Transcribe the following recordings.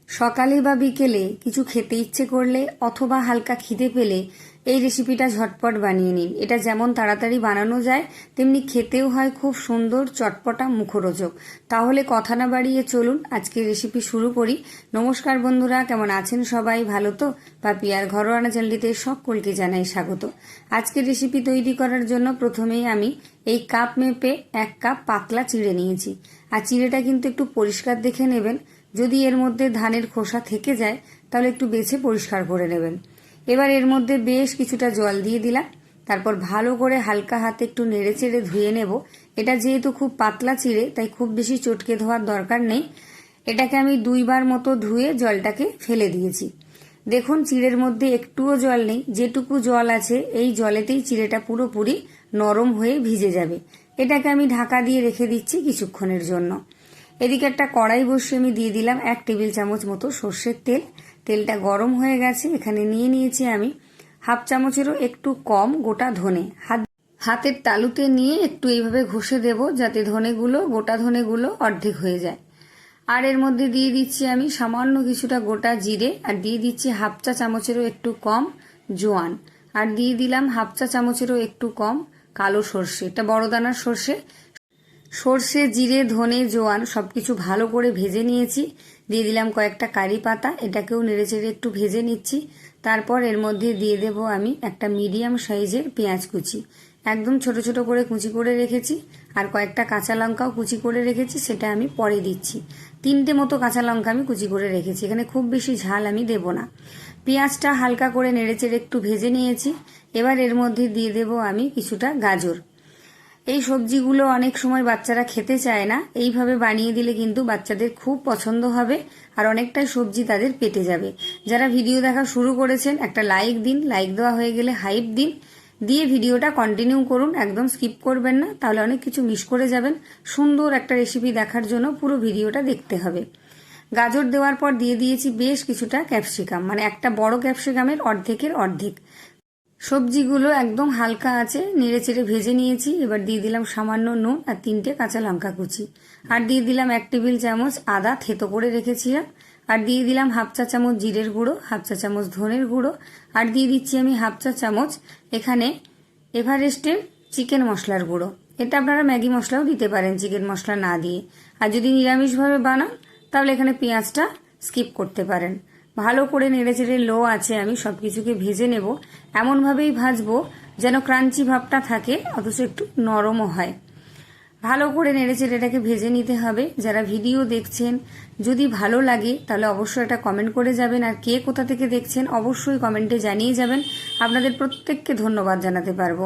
সকালে বা বিকেলে কিছু খেতে ইচ্ছে করলে অথবা হালকা খিদে পেলে এই রেসিপিটা ঝটপট বানিয়ে নিন। এটা যেমন তাড়াতাড়ি বানানো যায় তেমনি খেতেও হয় খুব সুন্দর, চটপটা, মুখরোচক। তাহলে কথা না বাড়িয়ে চলুন আজকে রেসিপি শুরু করি। নমস্কার বন্ধুরা, কেমন আছেন সবাই? ভালো তো? পাপিয়ার ঘরোয়া চ্যানেলটিতে সকলকে জানাই স্বাগত। আজকের রেসিপি তৈরি করার জন্য প্রথমেই আমি এই কাপ মেপে 1 কাপ পাতলা চিড়ে নিয়েছি। আর চিড়েটা কিন্তু একটু পরিষ্কার দেখে নেবেন। যদি এর মধ্যে ধানের খোসা থেকে যায় তাহলে একটু বেছে পরিষ্কার করে নেবেন। এবার এর মধ্যে বেশ কিছুটা জল দিয়ে দিলাম। তারপর ভালো করে হালকা হাতে একটু নেড়ে চেড়ে ধুয়ে নেব। এটা যেহেতু খুব পাতলা চিড়ে তাই খুব বেশি চটকে ধোয়ার দরকার নেই। এটাকে আমি 2 বার মতো ধুয়ে জলটাকে ফেলে দিয়েছি। দেখুন চিড়ের মধ্যে একটুও জল নেই, যেটুকু জল আছে এই জলেতেই চিড়েটা পুরোপুরি নরম হয়ে ভিজে যাবে। এটাকে আমি ঢাকা দিয়ে রেখে দিচ্ছি কিছুক্ষণের জন্য। এদিকে একটা কড়াই বসিয়ে আমি দিয়ে দিলাম 1 টেবিল চামচ মতো সর্ষের তেল। তেলটা গরম হয়ে গেছে। এখানে নিয়ে নিয়েছি আমি 1/2 চামচেরও একটু কম গোটা ধনে। হাতের তালুতে নিয়ে একটু এইভাবে ঘষে দেব যাতে গোটা ধনেগুলো অর্ধেক হয়ে যায়। আর এর মধ্যে দিয়ে দিচ্ছি আমি সামান্য কিছুটা গোটা জিরে, আর দিয়ে দিচ্ছি 1/2 চা চামচেরও একটু কম জোয়ান, আর দিয়ে দিলাম 1/2 চা চামচেরও একটু কম কালো সর্ষে। এটা বড় দানার সর্ষে। সর্ষে, জিরে, ধনে, জোয়ান সবকিছু ভালো করে ভেজে নিয়েছি। দিয়ে দিলাম কয়েকটা কারি পাতা, এটাকেও নেড়েচেড়ে একটু ভেজে নিচ্ছি। তারপর এর মধ্যে দিয়ে দেব আমি একটা মিডিয়াম সাইজের পেঁয়াজ কুচি, একদম ছোট ছোট করে কুচি করে রেখেছি। আর কয়েকটা কাঁচা লঙ্কাও কুচি করে রেখেছি, সেটা আমি পরে দিচ্ছি। 3টে মতো কাঁচা লঙ্কা আমি কুচি করে রেখেছি। এখানে খুব বেশি ঝাল আমি দেব না। পেঁয়াজটা হালকা করে নেড়েচেড়ে একটু ভেজে নিয়েছি। এবার এর মধ্যে দিয়ে দেব আমি কিছুটা গাজর। এই সবজিগুলো অনেক সময় বাচ্চারা খেতে চায় না, এইভাবে বানিয়ে দিলে কিন্তু বাচ্চাদের খুব পছন্দ হবে আর অনেকটাই সবজি তাদের পেটে যাবে। যারা ভিডিও দেখা শুরু করেছেন একটা লাইক দিন, লাইক দেওয়া হয়ে গেলে হাইপ দিন, দিয়ে ভিডিওটা কন্টিনিউ করুন, একদম স্কিপ করবেন না, তাহলে অনেক কিছু মিস করে যাবেন। সুন্দর একটা রেসিপি দেখার জন্য পুরো ভিডিওটা দেখতে হবে। গাজর দেওয়ার পর দিয়ে দিয়েছি বেশ কিছুটা ক্যাপসিকাম, মানে একটা বড় ক্যাপসিকামের অর্ধেকের অর্ধেক। সবজিগুলো একদম হালকা আছে নেড়েচেড়ে ভেজে নিয়েছি। এবার দিয়ে দিলাম সামান্য নুন আর 3টে কাঁচা লঙ্কা কুচি, আর দিয়ে দিলাম 1 টেবিল চামচ আদা থেতো করে রেখেছিলাম, আর দিয়ে দিলাম 1/2 চা চামচ জিরের গুঁড়ো, 1/2 চা চামচ ধনের গুঁড়ো, আর দিয়ে দিচ্ছি আমি 1/2 চা চামচ এখানে এভারেস্টের চিকেন মশলার গুঁড়ো। এটা আপনারা ম্যাগি মশলাও দিতে পারেন চিকেন মশলা না দিয়ে। আর যদি নিরামিষভাবে বানান তাহলে এখানে পেঁয়াজটা স্কিপ করতে পারেন। ভালো করে নেড়েচেড়ে লো আছে আমি সবকিছুকে ভেজে নেব। এমনভাবেই ভাজবো যেন ক্রাঞ্চি ভাবটা থাকে অথচ একটু নরমও হয়। ভালো করে নেড়েচেড়ে এটাকে ভেজে নিতে হবে। যারা ভিডিও দেখছেন যদি ভালো লাগে তাহলে অবশ্যই এটা কমেন্ট করে যাবেন, আর কে কোথা থেকে দেখছেন অবশ্যই কমেন্টে জানিয়ে যাবেন। আপনাদের প্রত্যেককে ধন্যবাদ জানাতে পারবো।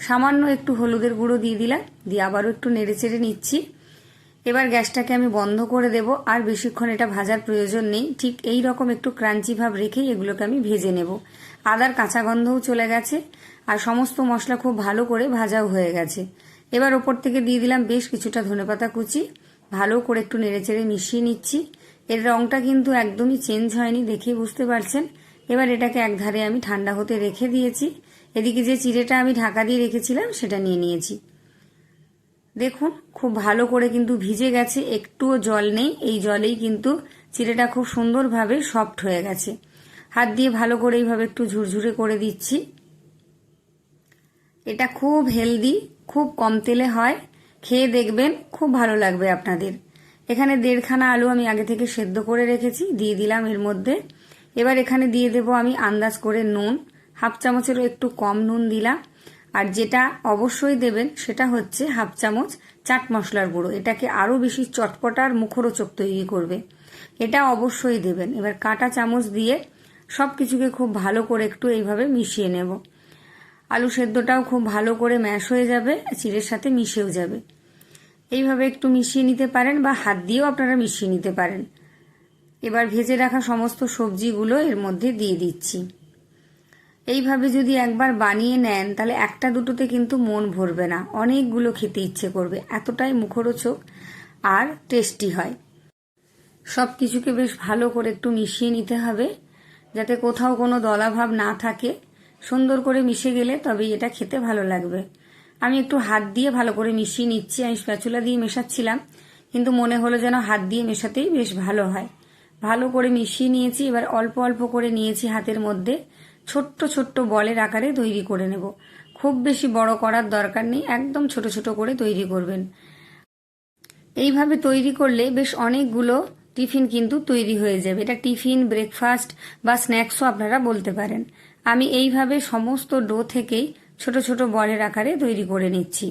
সামান্য একটু হলুদের গুঁড়ো দিয়ে দিলাম, দিয়ে আবারও একটু নেড়েচেড়ে নিচ্ছি। এবার গ্যাসটাকে আমি বন্ধ করে দেব। আর বেশিক্ষণ এটা ভাজার প্রয়োজন নেই, ঠিক এই রকম একটু ক্রাঞ্চি ভাব রেখেই এগুলোকে আমি ভেজে নেব। আদার কাঁচা গন্ধও চলে গেছে আর সমস্ত মশলা খুব ভালো করে ভাজাও হয়ে গেছে। এবার ওপর থেকে দিয়ে দিলাম বেশ কিছুটা ধনেপাতা কুচি, ভালো করে একটু নেড়েচেড়ে মিশিয়ে নিচ্ছি। এর রংটা কিন্তু একদমই চেঞ্জ হয়নি, দেখেই বুঝতে পারছেন। এবার এটাকে একধারে আমি ঠান্ডা হতে রেখে দিয়েছি। এদিকে যে চিড়েটা আমি ঢাকা দিয়ে রেখেছিলাম সেটা নিয়ে নিয়েছি। দেখুন খুব ভালো করে কিন্তু ভিজে গেছে, একটুও জল নেই। এই জলেই কিন্তু চিড়েটা খুব সুন্দরভাবে সফট হয়ে গেছে। হাত দিয়ে ভালো করে এইভাবে একটু ঝুরঝুরে করে দিচ্ছি। এটা খুব হেলদি, খুব কম তেলে হয়, খেয়ে দেখবেন খুব ভালো লাগবে আপনাদের। এখানে 1.5 খানা আলু আমি আগে থেকে সেদ্ধ করে রেখেছি, দিয়ে দিলাম এর মধ্যে। এবার এখানে দিয়ে দেব আমি আন্দাজ করে নুন, 1/2 চামচেরও একটু কম নুন দিলাম। আর যেটা অবশ্যই দেবেন সেটা হচ্ছে 1/2 চামচ চাট মশলার গুঁড়ো, এটাকে আরও বেশি চটপটার মুখরোচক তৈরি করবে, এটা অবশ্যই দেবেন। এবার কাঁটা চামচ দিয়ে সব কিছুকে খুব ভালো করে একটু এইভাবে মিশিয়ে নেব। আলু সেদ্ধটাও খুব ভালো করে ম্যাশ হয়ে যাবে, চিড়ের সাথে মিশেও যাবে। এইভাবে একটু মিশিয়ে নিতে পারেন বা হাত দিয়েও আপনারা মিশিয়ে নিতে পারেন। এবার ভেজে রাখা সমস্ত সবজিগুলো এর মধ্যে দিয়ে দিচ্ছি। এইভাবে যদি একবার বানিয়ে নেন তাহলে একটা দুটোতে কিন্তু মন ভরবে না, অনেকগুলো খেতে ইচ্ছে করবে, এতটাই মুখরোচক আর টেস্টি হয়। সব কিছুকে বেশ ভালো করে একটু মিশিয়ে নিতে হবে যাতে কোথাও কোনো দলাভাব না থাকে। সুন্দর করে মিশে গেলে তবেই এটা খেতে ভালো লাগবে। আমি একটু হাত দিয়ে ভালো করে মিশিয়ে নিচ্ছি। আমি স্প্যাচুলা দিয়ে মেশাচ্ছিলাম কিন্তু মনে হলো যেন হাত দিয়ে মেশাতেই বেশ ভালো হয়। ভালো করে মিশিয়ে নিয়েছি। এবার অল্প অল্প করে নিয়েছি হাতের মধ্যে, ছোট্ট ছোট্ট বলের আকারে তৈরি করে নেব। খুব বেশি বড় করার দরকার নেই, একদম ছোট ছোট করে তৈরি করবেন। এইভাবে তৈরি করলে বেশ অনেকগুলো টিফিন কিন্তু তৈরি হয়ে যাবে। এটা টিফিন, ব্রেকফাস্ট বা স্ন্যাক্সও আপনারা বলতে পারেন। আমি এইভাবে সমস্ত ডো থেকেই ছোট ছোট বলের আকারে তৈরি করে নিচ্ছি।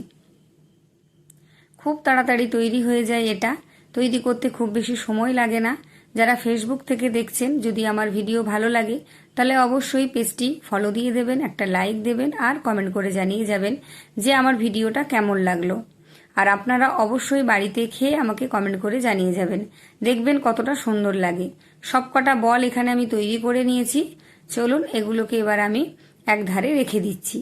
খুব তাড়াতাড়ি তৈরি হয়ে যায়, এটা তৈরি করতে খুব বেশি সময় লাগে না। যারা ফেসবুক থেকে দেখছেন, যদি আমার ভিডিও ভালো লাগে তাহলে অবশ্যই পেজটি ফলো দিয়ে দেবেন, একটা লাইক দেবেন আর কমেন্ট করে জানিয়ে যাবেন যে আমার ভিডিওটা কেমন লাগলো। আর আপনারা অবশ্যই বাড়িতে খেয়ে আমাকে কমেন্ট করে জানিয়ে যাবেন, দেখবেন কতটা সুন্দর লাগে। সবকটা বল এখানে আমি তৈরি করে নিয়েছি। চলুন এগুলোকে এবার আমি এক ধারে রেখে দিচ্ছি।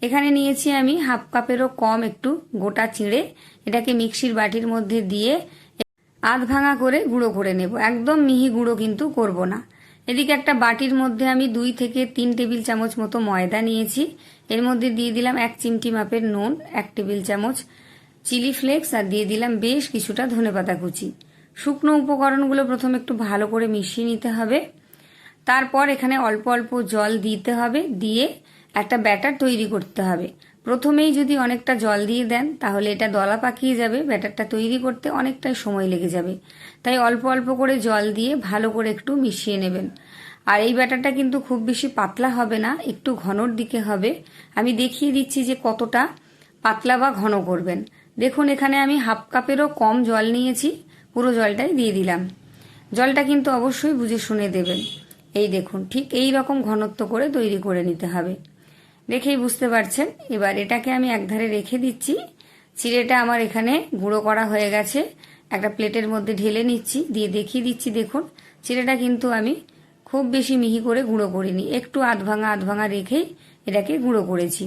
এখানে নিয়েছি আমি হাফ কাপেরও কম একটু গোটা চিঁড়ে, এটাকে মিক্সির বাটির মধ্যে দিয়ে আধ ভাঙা করে গুঁড়ো করে নেব। একদম মিহি গুঁড়ো কিন্তু করব না। এদিকে একটা বাটির মধ্যে আমি 2 থেকে 3 টেবিল চামচ মতো ময়দা নিয়েছি। এর মধ্যে দিয়ে দিলাম 1 চিমটি মাপের নুন, 1 টেবিল চামচ চিলি ফ্লেক্স আর দিয়ে দিলাম বেশ কিছুটা ধনেপাতা কুচি। শুকনো উপকরণগুলো প্রথমে একটু ভালো করে মিশিয়ে নিতে হবে। তারপর এখানে অল্প অল্প জল দিতে হবে, দিয়ে একটা ব্যাটার তৈরি করতে হবে। প্রথমেই যদি অনেকটা জল দিয়ে দেন তাহলে এটা দলা পাকিয়ে যাবে, ব্যাটারটা তৈরি করতে অনেকটাই সময় লেগে যাবে। তাই অল্প অল্প করে জল দিয়ে ভালো করে একটু মিশিয়ে নেবেন। আর এই ব্যাটারটা কিন্তু খুব বেশি পাতলা হবে না, একটু ঘনর দিকে হবে। আমি দেখিয়ে দিচ্ছি যে কতটা পাতলা বা ঘন করবেন। দেখুন এখানে আমি হাফ কাপেরও কম জল নিয়েছি, পুরো জলটাই দিয়ে দিলাম। জলটা কিন্তু অবশ্যই বুঝে শুনে দেবেন। এই দেখুন ঠিক এই রকম ঘনত্ব করে তৈরি করে নিতে হবে, দেখেই বুঝতে পারছেন। এবার এটাকে আমি একধারে রেখে দিচ্ছি। চিড়েটা আমার এখানে গুঁড়ো করা হয়ে গেছে, একটা প্লেটের মধ্যে ঢেলে নিচ্ছি, দিয়ে দেখিয়ে দিচ্ছি। দেখুন চিড়েটা কিন্তু আমি খুব বেশি মিহি করে গুঁড়ো করিনি, একটু আধ ভাঙা রেখেই এটাকে গুঁড়ো করেছি।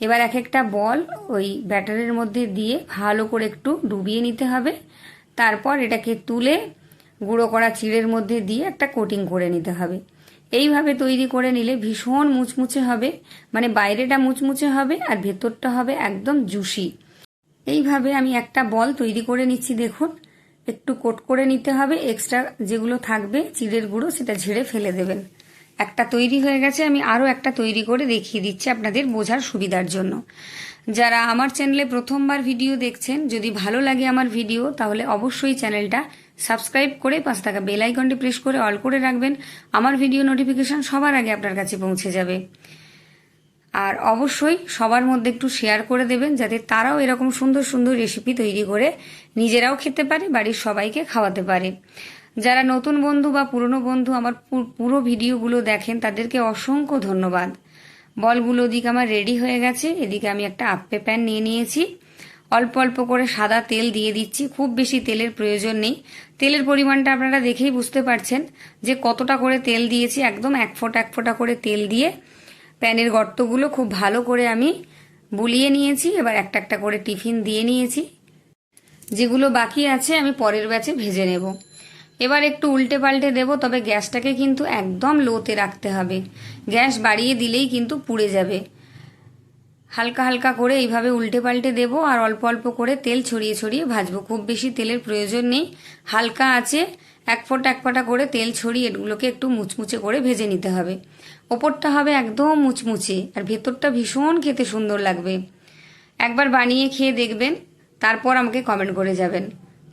এবার এক একটা বল ওই ব্যাটারের মধ্যে দিয়ে ভালো করে একটু ডুবিয়ে নিতে হবে। তারপর এটাকে তুলে গুঁড়ো করা চিড়ের মধ্যে দিয়ে একটা কোটিং করে নিতে হবে। এইভাবে তৈরি করে নিলে ভীষণ মুচমুচে হবে, মানে বাইরেটা মুচমুচে হবে আর ভেতরটা হবে একদম জুসি। এইভাবে আমি একটা বল তৈরি করে নিচ্ছি। দেখুন একটু কোট করে নিতে হবে, এক্সট্রা যেগুলো থাকবে চিড়ের গুঁড়ো সেটা ঝেড়ে ফেলে দেবেন। একটা তৈরি হয়ে গেছে, আমি আরও একটা তৈরি করে দেখিয়ে দিচ্ছি আপনাদের বোঝার সুবিধার জন্য। যারা আমার চ্যানেলে প্রথমবার ভিডিও দেখছেন, যদি ভালো লাগে আমার ভিডিও তাহলে অবশ্যই চ্যানেলটা সাবস্ক্রাইব করে পাশে থাকা বেল আইকনটি প্রেস করে অল করে রাখবেন। আমার ভিডিও নোটিফিকেশন সবার আগে আপনার কাছে পৌঁছে যাবে। আর অবশ্যই সবার মধ্যে একটু শেয়ার করে দেবেন, যাতে তারাও এরকম সুন্দর সুন্দর রেসিপি তৈরি করে নিজেরাও খেতে পারে, বাড়ির সবাইকে খাওয়াতে পারে। যারা নতুন বন্ধু বা পুরনো বন্ধু আমার পুরো ভিডিওগুলো দেখেন তাদেরকে অসংখ্য ধন্যবাদ। বলগুলো ওদিকে আমার রেডি হয়ে গেছে। এদিকে আমি একটা আপ্পে প্যান নিয়ে নিয়েছি, অল্প অল্প করে সাদা তেল দিয়ে দিচ্ছি। খুব বেশি তেলের প্রয়োজন নেই, তেলের পরিমাণটা আপনারা দেখেই বুঝতে পারছেন যে কতটা করে তেল দিয়েছি। একদম এক ফোঁটা করে তেল দিয়ে প্যানের গর্তগুলো খুব ভালো করে আমি বুলিয়ে নিয়েছি। এবার একটা একটা করে টিফিন দিয়ে নিয়েছি, যেগুলো বাকি আছে আমি পরের ব্যাচে ভেজে নেব। এবার একটু উল্টে পাল্টে দেবো, তবে গ্যাসটাকে কিন্তু একদম লোতে রাখতে হবে, গ্যাস বাড়িয়ে দিলেই কিন্তু পুড়ে যাবে। হালকা হালকা করে এইভাবে উল্টে পাল্টে দেবো আর অল্প অল্প করে তেল ছড়িয়ে ছড়িয়ে ভাজবো। খুব বেশি তেলের প্রয়োজন নেই, হালকা আছে এক ফোঁটা করে তেল ছড়িয়ে এগুলোকে একটু মুচমুচে করে ভেজে নিতে হবে। ওপরটা হবে একদম মুচমুচে আর ভেতরটা ভীষণ খেতে সুন্দর লাগবে। একবার বানিয়ে খেয়ে দেখবেন, তারপর আমাকে কমেন্ট করে যাবেন।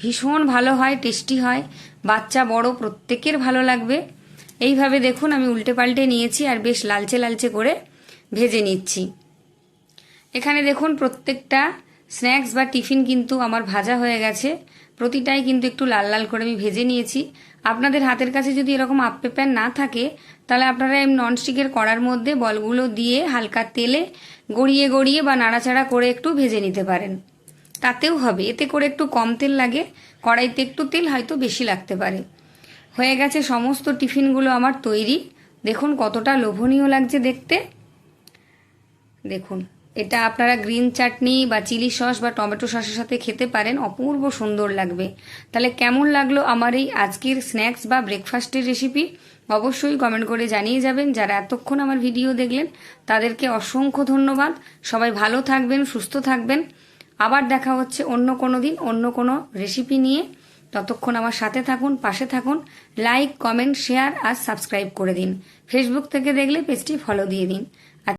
ভীষণ ভালো হয়, টেস্টি হয়, বাচ্চা বড় প্রত্যেকের ভালো লাগবে। এইভাবে দেখুন আমি উল্টে পাল্টে নিয়েছি আর বেশ লালচে লালচে করে ভেজে নিচ্ছি। এখানে দেখুন প্রত্যেকটা স্ন্যাক্স বা টিফিন কিন্তু আমার ভাজা হয়ে গেছে, প্রতিটাই কিন্তু একটু লাল লাল করে আমি ভেজে নিয়েছি। আপনাদের হাতের কাছে যদি এরকম আপ্পে প্যান না থাকে তাহলে আপনারা এই ননস্টিকের কড়ার মধ্যে বলগুলো দিয়ে হালকা তেলে গড়িয়ে গড়িয়ে বা নাড়াচাড়া করে একটু ভেজে নিতে পারেন, তাতেও হবে। এতে করে একটু কম তেল লাগে, কড়াইতে একটু তেল হয়তো বেশি লাগতে পারে। হয়ে গেছে সমস্ত টিফিনগুলো আমার তৈরি। দেখুন কতটা লোভনীয় লাগছে দেখতে। দেখুন এটা আপনারা গ্রিন চাটনি বা চিলি সস বা টমেটো সসের সাথে খেতে পারেন, অপূর্ব সুন্দর লাগবে। তাহলে কেমন লাগলো আমার এই আজকের স্ন্যাক্স বা ব্রেকফাস্টের রেসিপি অবশ্যই কমেন্ট করে জানিয়ে যাবেন। যারা এতক্ষণ আমার ভিডিও দেখলেন তাদেরকে অসংখ্য ধন্যবাদ। সবাই ভালো থাকবেন, সুস্থ থাকবেন। আবার দেখা হচ্ছে অন্য কোনো দিন অন্য কোনো রেসিপি নিয়ে। ততক্ষণ আমার সাথে থাকুন, পাশে থাকুন, লাইক, কমেন্ট, শেয়ার আর সাবস্ক্রাইব করে দিন। ফেসবুক থেকে দেখলে পেজটি ফলো দিয়ে দিন।